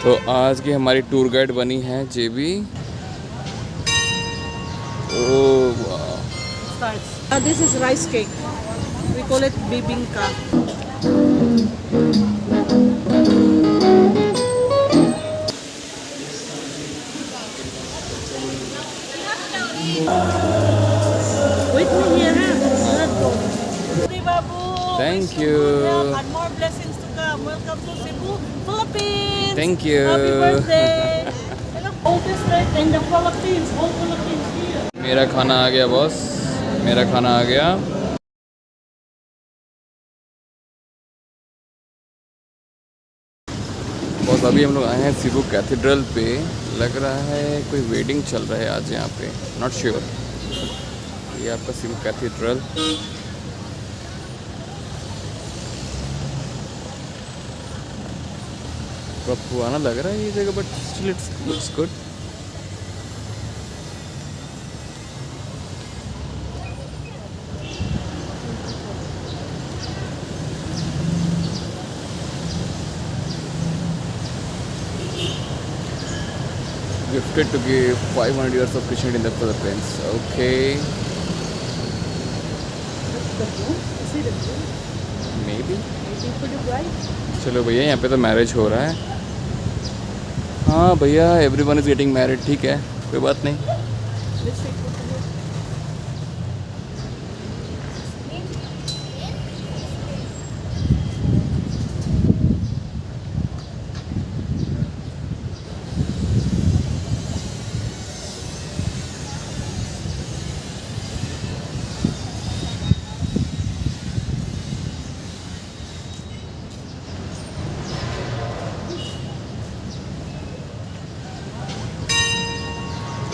तो आज की हमारी टूर गाइड बनी है जेबी। ओह वाह। This is rice cake. We call it bibingka. Wait me here, ha? Hey, Babu. Thank Wish you. good health and more blessings to come. Welcome to Cebu, Philippines. Thank you. Happy birthday. Hello, oldest right in the Philippines. All Philippines here. मेरा खाना आ गया boss, मेरा खाना आ गया। Boss अभी हम लोग आए हैं सिबू कैथेड्रल पे। लग रहा है कोई वेडिंग चल रहा है आज यहाँ पे, नॉट श्योर। ये आपका सिबू कैथेड्रल। थोड़ा पुराना लग रहा है ये जगह, but still it's looks good. Gifted to give 500 years of Christianity in the Philippines. Okay. The broom? Is it a broom? Maybe. Maybe for the bride? चलो भैया, यहाँ पे तो मैरिज हो रहा है। हाँ भैया, एवरीवन इज गेटिंग मैरिड। ठीक है, कोई बात नहीं। Let's take photo here.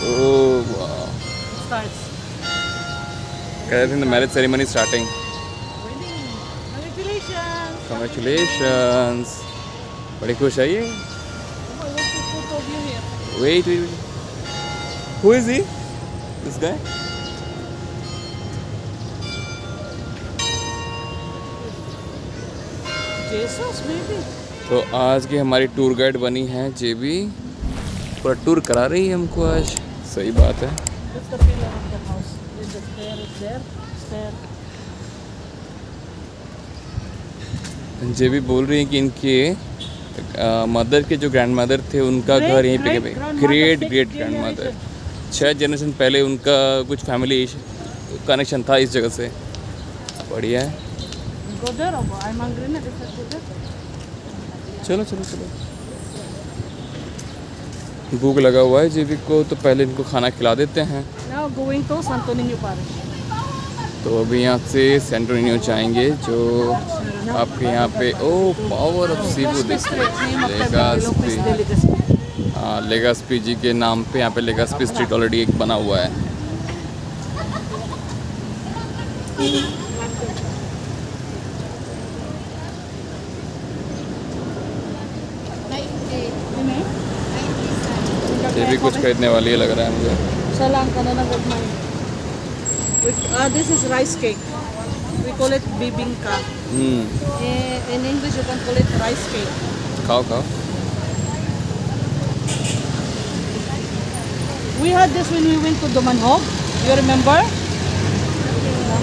Oh wow. Starts. I think the marriage ceremony is starting. Wedding. Congratulations. Congratulations. बड़ी खुश है ये। Come on, let's take photo of you here. Wait. Who is he? This guy? Jesus, maybe. तो आज की हमारी tour guide बनी है जेबी। पूरा टूर करा रही है हमको आज। सही बात है। That's the pillar of the house. There's the stair is there. Stair. जेबी बोल रही है कि इनके मदर के जो ग्रैंड मदर थे उनका घर यहीं पे। ग्रेट ग्रैंड मदर 6 जनरेशन पहले उनका कुछ फैमिली कनेक्शन था इस जगह से। बढ़िया है। Go there or go? I'm hungry now. Let's go there. चलो। भूख लगा हुआ है जेबी को, तो पहले इनको खाना खिला देते हैं। Now going to Santo Niño Parish. तो अभी यहाँ से सेंट्रो नियो जाएंगे, जो आपके यहाँ पे पावर ऑफ सीबू डिस्ट्रिक्ट लेगास्पी। हाँ, लेगास्पी जी के नाम पे यहाँ पे लेगास्पी स्ट्रीट ऑलरेडी एक बना हुआ है। ये भी कुछ खरीदने वाली है लग रहा है मुझे। Salang ka na good man. This is rice cake. We call it bibingka. In English you can call it rice cake. खाओ। We had this when we went to Dumanhog. You remember?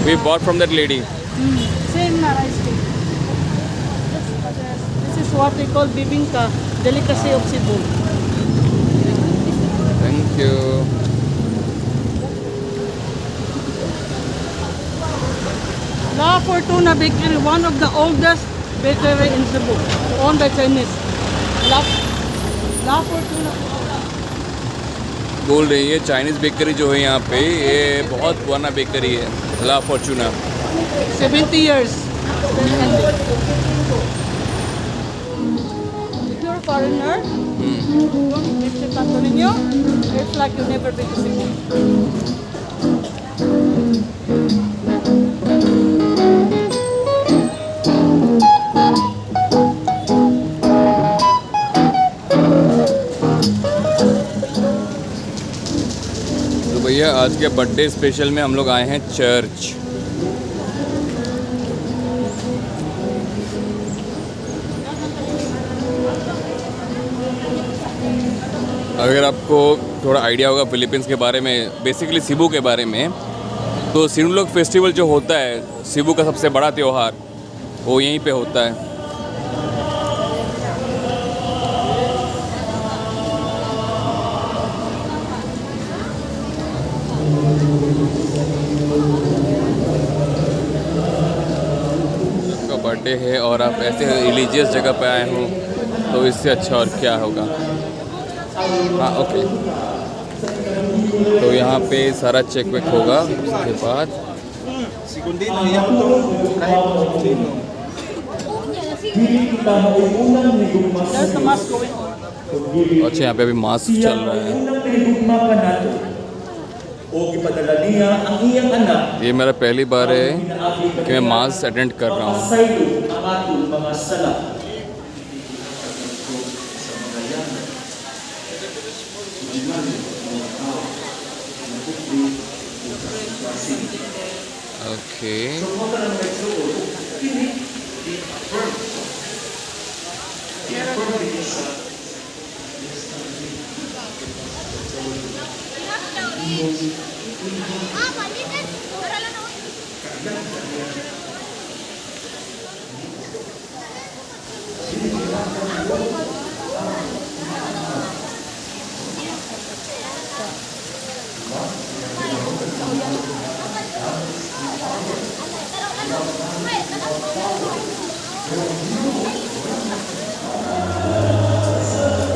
We bought from that lady. Same na rice cake. This is what we call bibingka, delicacy of Cebu. Thank you. La Fortuna Bakery, one of the oldest bakery in Cebu, owned by Chinese. La Fortuna. बोल रही है Chinese bakery जो है यहाँ पे, ये बहुत पुराना बेकरी है, ला Fortuna. 70 years. If you're a foreigner, don't visit Santo Niño, it's like you've never been to Cebu. तो भैया आज के बर्थडे स्पेशल में हम लोग आए हैं चर्च। अगर आपको थोड़ा आइडिया होगा फिलीपींस के बारे में, बेसिकली सिबू के बारे में, तो सिनुलॉग फेस्टिवल जो होता है सिबू का सबसे बड़ा त्यौहार, वो यहीं पे होता है। आपका बर्थडे है और आप ऐसे रिलीजियस जगह पे आए हो तो इससे अच्छा और क्या होगा। हाँ ओके, तो यहाँ पे सारा चेक वेक होगा, उसके बाद Segundino, yan po kahit segundino. There's the mask going on. अच्छा यहाँ पे अभी मास्क चल रहा है। ये मेरा पहली बार है कि मैं मास अटेंड कर रहा हूँ। Okay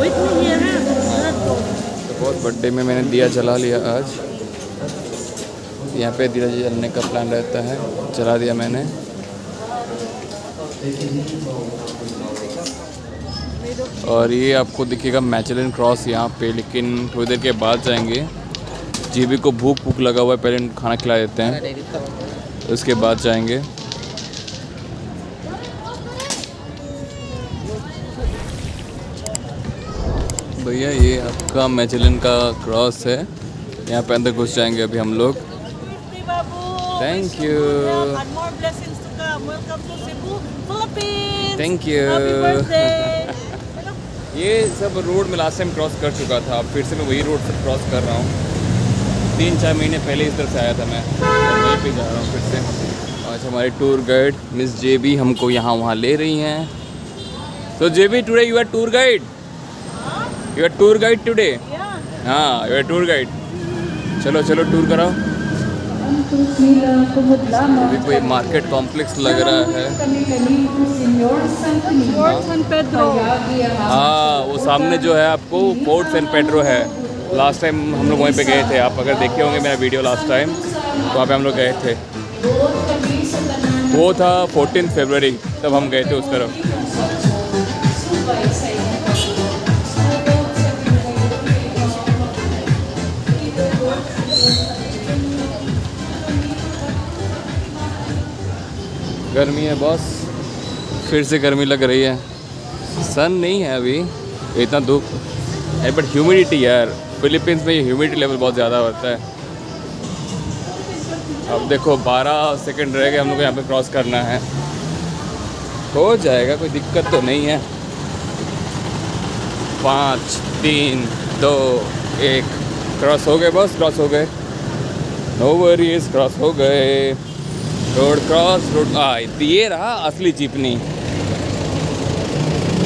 Wait me here, huh? तो बहुत बर्थडे में मैंने दिया जला लिया आज। यहाँ पे दिया जलने का प्लान रहता है, जला दिया मैंने। और ये आपको दिखेगा मैचेलिन क्रॉस यहाँ पे, लेकिन थोड़ी देर के बाद जाएंगे। जीबी को भूख लगा हुआ है, पहले खाना खिला देते हैं, उसके बाद जाएंगे। भैया ये आपका मैचेलिन का क्रॉस है, यहाँ पे अंदर घुस जाएंगे अभी हम लोग। Thank you. And more blessings to come. Welcome to Cebu, Philippines. Thank you. Happy birthday. ये सब रोड में लास्ट टाइम क्रॉस कर चुका था, अब फिर से मैं वही रोड से क्रॉस कर रहा हूँ। 3-4 महीने पहले इस तरफ से आया था मैं, और वहीं पे जा रहा हूँ फिर से। आज हमारे टूर गाइड मिस जेबी हमको यहाँ वहाँ ले रही हैं। तो JB today you are tour guide, you are tour guide today. Yeah. हाँ यू आर टूर गाइड। चलो चलो टूर कराओ। अभी कोई मार्केट कॉम्प्लेक्स लग रहा है। Fort San Pedro. हाँ वो सामने जो है आपको फोर्ट सैन पेड्रो है। लास्ट टाइम हम लोग वहीं पे गए थे, आप अगर देखे होंगे मेरा वीडियो लास्ट टाइम, तो वहाँ पे हम लोग गए थे। वो था 14 फरवरी, तब हम गए थे उस तरफ। गर्मी है बॉस, फिर से गर्मी लग रही है। सन नहीं है अभी, इतना धूप है, बट ह्यूमिडिटी यार, फिलीपींस में ये ह्यूमिडिटी लेवल बहुत ज़्यादा होता है। अब देखो 12 सेकंड रह गए हम लोग को यहाँ पे क्रॉस करना है, हो जाएगा, कोई दिक्कत तो नहीं है। 5 3 2 1 क्रॉस हो गए बस, क्रॉस हो गए, नो वरीज, क्रॉस हो गए। रोड क्रॉस, रोड ये रहा असली jeepney.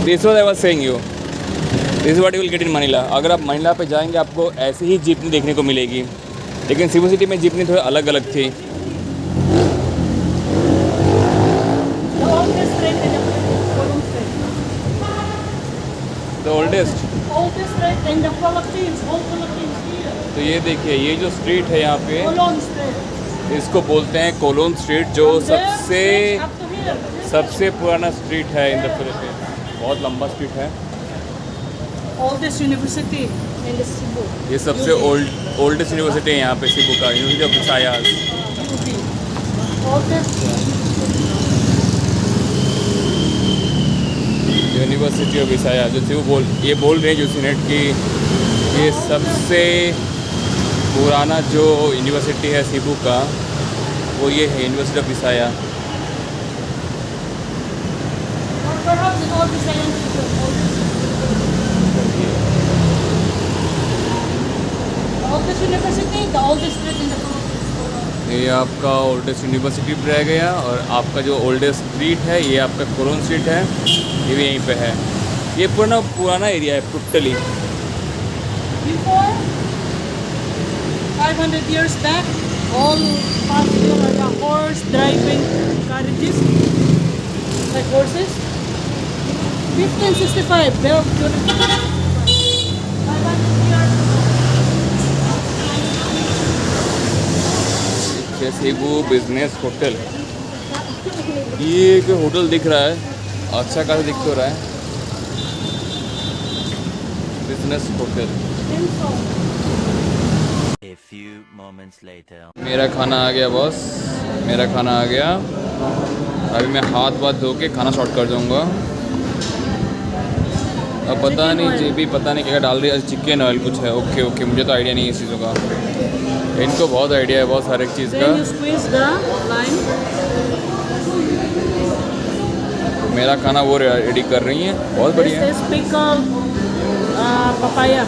This was I was saying you, this is what you will get in Manila. अगर आप मनीला पे जाएंगे आपको ऐसी ही जीपनी देखने को मिलेगी, लेकिन सिबू सिटी में जीपनी थोड़ी अलग अलग थी। The oldest in the Philippines, whole Philippines here. तो ये देखिए, ये जो स्ट्रीट है यहाँ पे, Colon Street. इसको बोलते हैं कोलोन स्ट्रीट, जो From there, सबसे straight up to here. सबसे पुराना स्ट्रीट है इन द फिलीपींस। बहुत लंबा स्ट्रीट है। Oldest university in the Cebu. ये सबसे ओल्डेस्ट यूनिवर्सिटी है यहाँ पे सिबू का, University of Visayas. Oldest. University of Visayas जो सिबू ये बोल रहे हैं जो सीनेट की, ये सबसे पुराना जो यूनिवर्सिटी है सिबू का, वो ये है University of Visaya. Perhaps in all the science. University, the oldest street in the Philippines. ये आपका ओल्डेस्ट यूनिवर्सिटी भी रह गया और आपका जो ओल्डेस्ट स्ट्रीट है ये आपका कोरोन स्ट्रीट है, ये भी यहीं पे है। ये पुराना एरिया है totally. Before, 500 years back, all possible are the horse driving carriages, like horses. 1565, built during 500 years. Cebu business hotel, ये एक होटल दिख रहा है, अच्छा खासा दिख तो रहा है। Business hotel. A few moments later. मेरा खाना आ गया बॉस, मेरा खाना आ गया। अभी मैं हाथ वाथ धो के खाना शॉर्ट कर दूँगा। अब पता नहीं जी भी पता नहीं क्या डाल रही है, चिकन ऑयल कुछ है। ओके ओके, मुझे तो आइडिया नहीं है इस चीज़ों का, इनको बहुत आइडिया है बहुत हर एक चीज़ का। Then you squeeze the lime. मेरा खाना वो रेडी कर रही हैं, बहुत बढ़िया This है। is pickled papaya.